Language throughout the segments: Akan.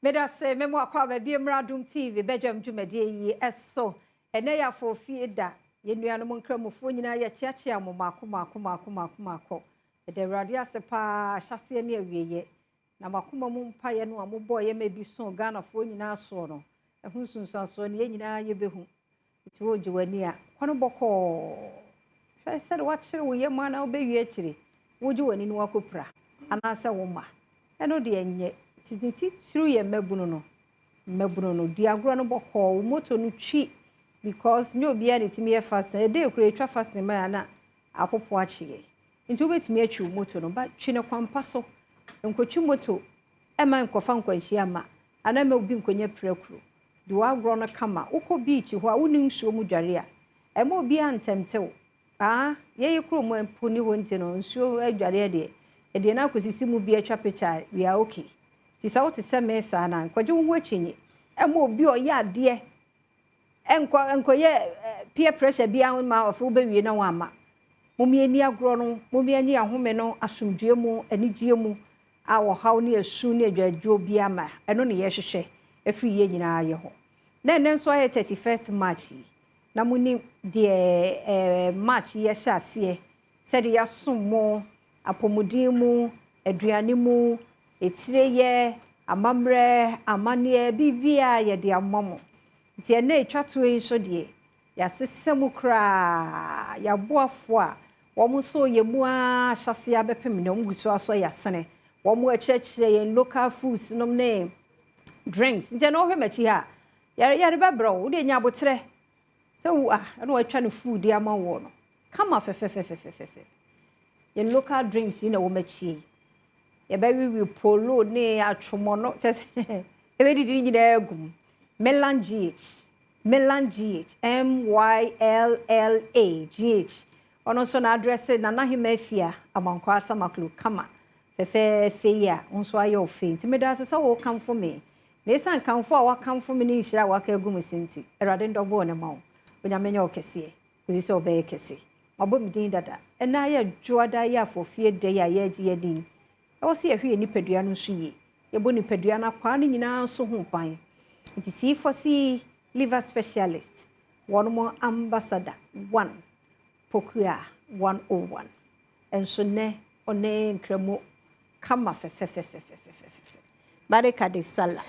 Meda se memo akwa ba bi Adom TV Badwam dwumade yi eso ene ya fo fie da ye nuanom nkramofo nyina ye chiachia mo mako de radio asepa hyase ne awieye na makoma mu mpaye no amobọ ye mebi so Ghana fo nyina so no ehun sunsanso ne nyina ye behu ti wo jiwani a kwano bọkọ hwe se de wa kire wo ye ma na obewie akire wo jiwani no akopra anase wo ma eno de enye titi through ye mebunu no di agro no bọkọ moto no twi because no bia ne timi ye fast e dey kura twa fast ne ma na apopo achiye nti obetimi atwi moto no ba twi ne kwampa so nkotwi moto e man kofa nkwanhyi ama ana me obi nkonye prekuro di wa agro no kama ukọ beach ho a woni nsuo mu dware a e ma obi antemtew ye kuro mo emponi ho nti no nsuo adware de na akosisi mu bi atwa picture we are okay ti sa wote se mesa na nkwaje wo achinye e ma obi o ya de enkoye peer pressure bia ma ofu bewie na wa ma momiani agro no momiani ahome no asomdue mu anigye mu a wo haw ne asu ne adwadwo bia ma eno ne ye hwehwe afiri ye nyina ye ho na nso aye 31st March na muni de March ye hyase se de ya sommo apomudin mu aduane mu etire amamre amane bibia ye de amamo nti ene etwato yi so de ya sesemu kra ya boafo a wo mo so ye mu a hyase abepem ne ngusu aso ya sene wo mo achechire ye local foods nom ne drinks nti no hwe machi ha ya de bebro wo de nya abotre se wo eno atwa ne food ya ma wo no kama fe ye local drinks na wo machi ye ba wi polo ne atwomo no e be didi nyina agum melange MYLLAGH ono so na address na nahimafia amankwata maklu kama fe ya onso ayo fe nti me da sesa wo come for me na esan come for wa come for me ni hira wa ka agum sinti erade ndobo ne mawo onyamenya okese ozi so be kese mabo midin dada ena ya dwoada ya fofie de ya ye gi yedin e wo se ehwe nipadua no so ye yebo nipadua na kwa no nyina so ho pan nti C4C liver specialist one more ambassador 1 Pokua 101 enso ne one nkramo kama fe barika de sala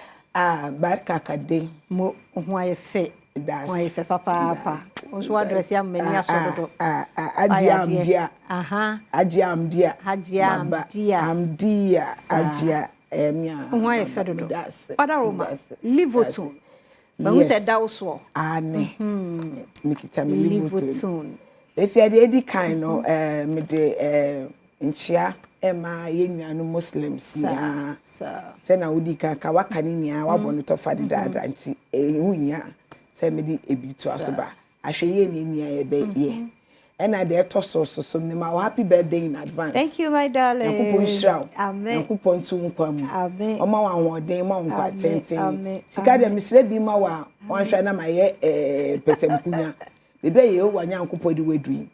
barika kade mo ho aye fe das ho aye fe papa onso address ya mani asododo ajiamdia ajiamdia ajia emia ho aye fe dodo padaroma livotun ba who said that also ane mikita mi livotun if you dey kind no me de nchia ema yenuanu muslims ya se na udi ka waka ni nia wa bonu to fadi dada nti ehunya se me di ebitu asoba ahwe ye ni nia ye be ye ena de so me ma happy birthday in advance. Thank you my darling. Yakupon shraw. Amen. Yakupon tu nkwamu. Amen. Oma wa hoden ma nkwa tenten. Sika de misre bi ma wa wanhwa na ma ye pesemkunya. Bebe ye o wanya nkupon di wedui.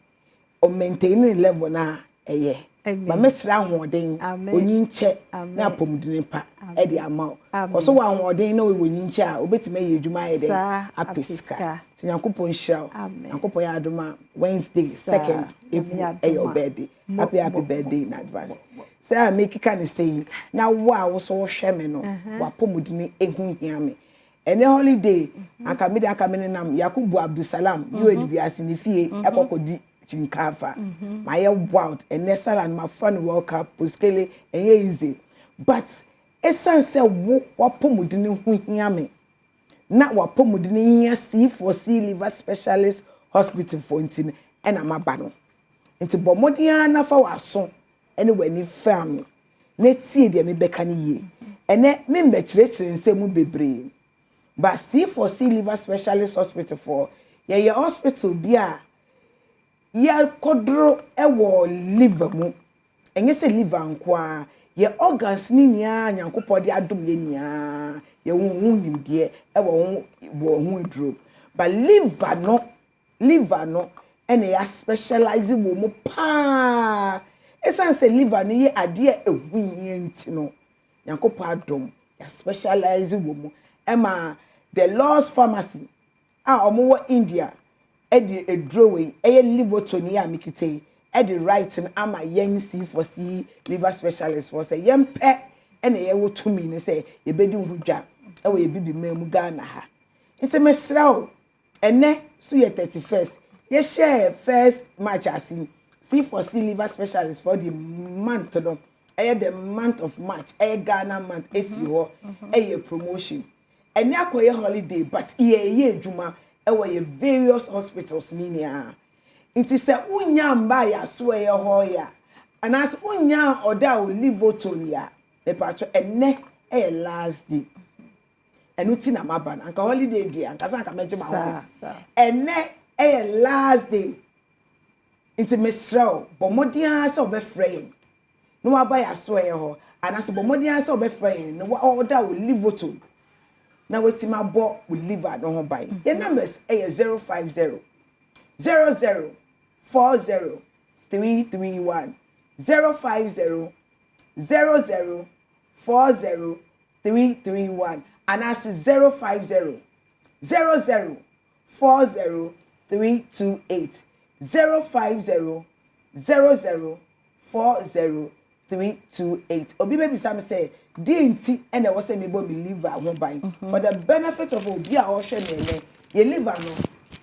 O maintain level na eye. Ba mesra hoden onyinche na apomdine pa e de ama. Koso wa hoden na onyinche a obetime ye adwuma ye de apiska. Yakupon shraw. Yakupon ya adoma Wednesday 2nd April your birthday. Happy birthday in advance. Say I make can say now wa so hwe me no wa pomudini ehun hia me. Ene holiday aka me nam Yakubu Abdusalam you edibi asinifie ekokodi chinkafa. My wow ene sala my fun World Cup puskele enye easy. But esan say wa pomudini hu hia me. Na wa pomudini hia C4C liver specialist hospital for intine ena maba no nti bomodia na fa waso ene wani family na tie de me beka ne ye ene me mbekirekire nsemu bebre ba C4C liver specialist hospital for ye hospital bia ya kodro ewo liver mu enye se liver nko ye organs ni nia nyankopode adom ye nia ye hunhum de ewo ho duro ba liver no ene ya specialize wo mo pa esan se liver no ye ade ehunye ntino yakopɔ adom ya specialize wo ema the Lord's Pharmacy omo India edi edrowe livotoni ya mikite edi writing ama yen C4C liver specialist for say yen pe ena ye wo tumi ni say ye bedi hudwa ye bibi memu Ghana ha nti mesrawo ene so ye 31st ye share first match asin C4C liver specialist for the month no the month of March Ghana month esi ho promotion ene akoye holiday but ye juma ye various hospitals ninia nti se unya mba ya so ye ho ya anas unya oda o livotonia me patcho ene last day enuti na maban anka holiday day anka sanka meje ma ho ene last day nti mesraw bomodian se obefrey no aba ya so ye ho anas bomodian se obefrey no oda o livoton na wetin ma bo we liver no ho buy the numbers 050 00 40 331 050 00 40 331 and as 050 00 40 328 050 00 40 328 obi baby sam say dinti and I was say me bo me liver ho buy for the benefit of obi a o hwe me ye liver no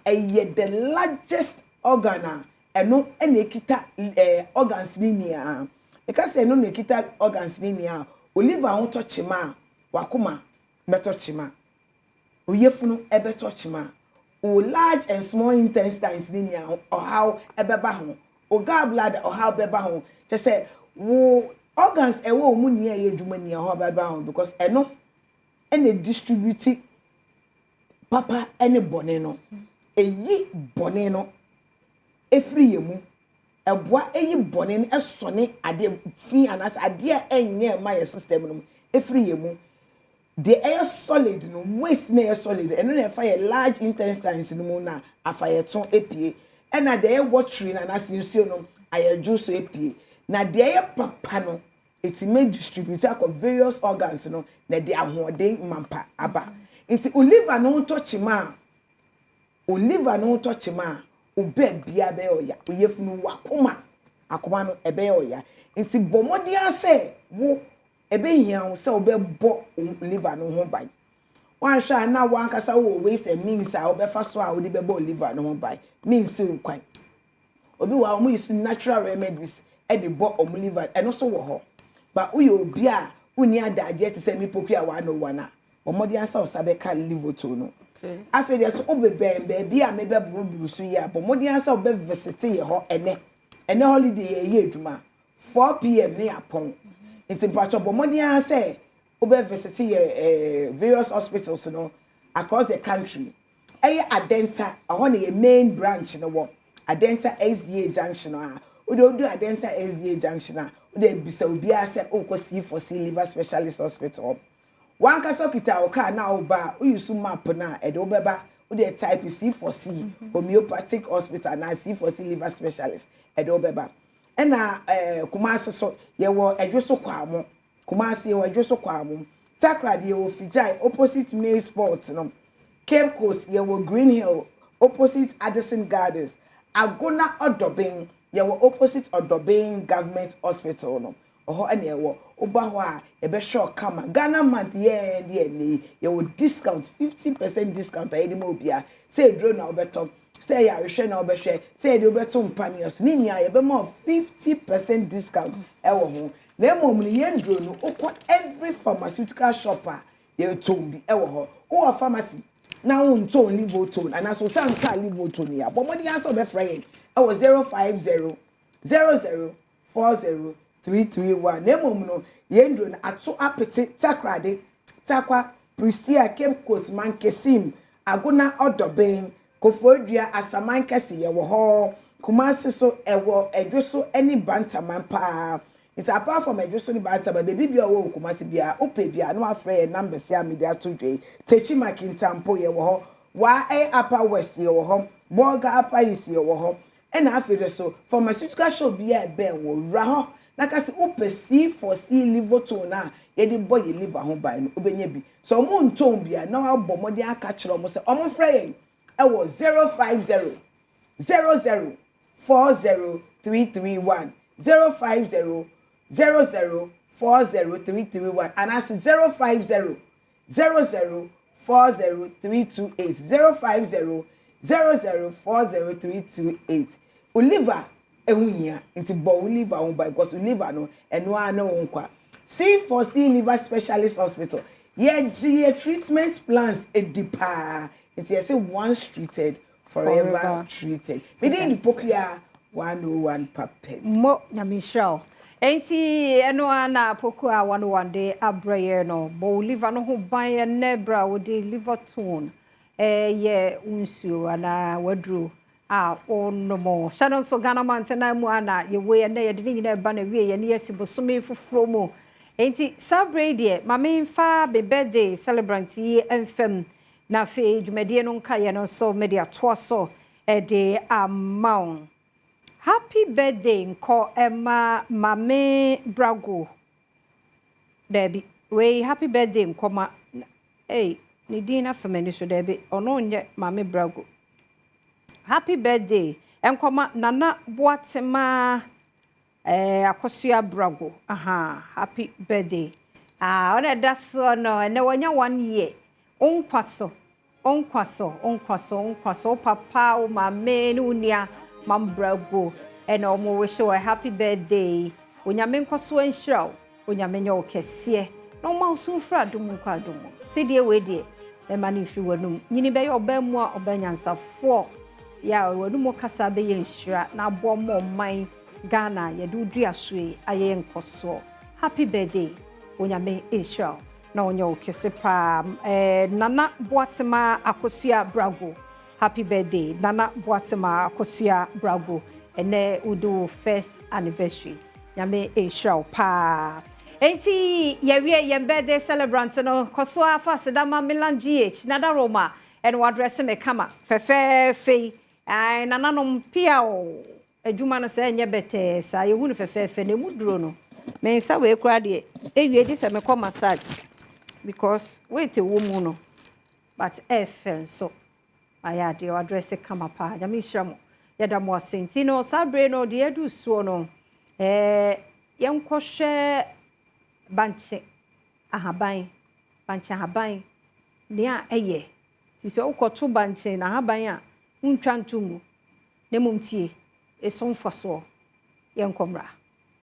the largest organ eno ene kita organs ni nia because eno ne kita organs ni nia o liver ho to chima wakoma beto chima o yefunu e beto chima o large and small intestines ni nia or how ebeba ho o gallbladder or how beba ho just say wo organs e wo mu nia ye dwuma nia ho beba ho because eno ene distribute papa ene bone no eyi bone no efri yemu eboa eyi bone no esone ade fi anas ade enye ma ye system no efri yemu the air solid no waste na air solid eno na fire large intestines no na afaye ton epie ena the air watery na asinsuo no aye juice epie na the air papa no it may distribute across various organs no na the ahoden mampa aba nti oliver no touchima obe bia be oya oyefunu akoma no ebe oya nti bomodia se wo ebe hian se obe bo oliver no ho ban wan hwa na wan kasa wo waste means a obe fa so a wo de be bo oliver no ho ban means kwan obi wa omo use natural remedies e de bo oliver eno so wo ho ba uye obi a uni adaje te se mi pokua 101 omodia se osabe ka livoto no afi de so obebembe bia me be buru so ya bomodian sa obe visit ye ho ene holiday ye adwuma 4 pm ne apon nti pacho bomodian say obe visit ye various hospitals no across the country Adenta ho ne main branch no wo Adenta SDA junction a odo Adenta SDA junction a odo bisa obi a say okọ C4C liver specialist hospital one kasa kita oka na oba uyusu map na edo beba we dey type C4C homeopathic hospital na C4C liver specialist edo beba ena Kumasi so ye wo edwoso kwamo Kumasi ye wo edwoso kwamo Takrade ye wo Fijai opposite May Sports no Cape Coast ye wo Green Hill opposite Addison Gardens Agona Odobin ye wo opposite Odobin Government Hospital no oho ene wo oba ho a e be sure kama Ghana month ye ni ye wo discount 50% discount a edimo bia say dro na obeto say ya hwe na obehwe say de obeto mpane so ni nya ye be mo 50% discount e wo ho na emom ni ye dro no okọ every pharmaceutical shopper ye tombi e wo ho o pharmacy na won ton livoton and aso san ka livoton ya bomodi answer be friend e wo 050 00 40 331 nemom no yendro na ato apete Takrade Takwa Pristia Cape Coast Mankesim Agona Odoben Kofodua Asamankesi ye wo ho Kumasi so ewo edwoso any bantaman pa it's apart from edwoso ni bantama baby bia wo Kumasi bia ope bia no afre numbers ya media todwe Techi Makintampo ye wo ho wa Upper West ye wo ho Boga Upper East ye wo ho ena afre so pharmaceutical shop bia be wo ra ho na kasi upe C4C livoton na yedi boy liver ho ban no obenya bi so mo nton bia na abọ mo de aka kire mo se omo frɛ yen e wo 050 00403331 050 00403331 and as 050 00403280 050 00403280 Oliver ehunhia nti bo Oliver on by because Oliver no eno ana wonkwa C4C liver specialist hospital ye treatment plans edipa nti say once treated forever treated within the pokua 101 papem mo nyamishaw enti eno ana pokua 101 day abraye no bo Oliver no ho ban nebra wo de liver tone ye unsu ana wadru onomo shanon so Ghana mantena mu ana ye we na ye de nyina ba na wie ye ne yesibosome foforo mu enti sabrade mame mfa be birthday celebrant yi enfam na fe dwumade no nka ye no so media to so de amount happy birthday nko ema mame brago debi we happy birthday nko ma ni dina family so debi ono nye mame brago happy birthday enkoma nana boatema akosua brago happy birthday ona daso no ene wonya 1 year onkwaso papa o mame ni unia mam brago ene omo wish you a happy birthday onyame nkoso enhiraw onyame nya okese no ma osunfra dum kwa dum sidie we die e mani fi wanum nyini be ye obamu a obanyansafo ya wanumo kasa be yenhira na abomo man Ghana ye du duasue aye nkoso happy birthday onyame enhiraw na onya okese pa nana boatema akosua brago happy birthday nana boatema akosua brago ene udo first anniversary nyame enhiraw pa enti ye birthday celebrant no koso afa sedama Milan GH nada Roma and address me kama fefe nana no pia o adwuma no se enye bete sa ye hunu fefe ne muduro no me nsa we kura de ewie di se me come massage because wait a woman no but so aya de address kama pa ya me hira mo ya da mo asenti no sabre no de edu suo no yenkwohwe banche ahaban nia eye ti se ukoto banche na ahaban a untwa ntumu ne mumtie esonfo so yenkomra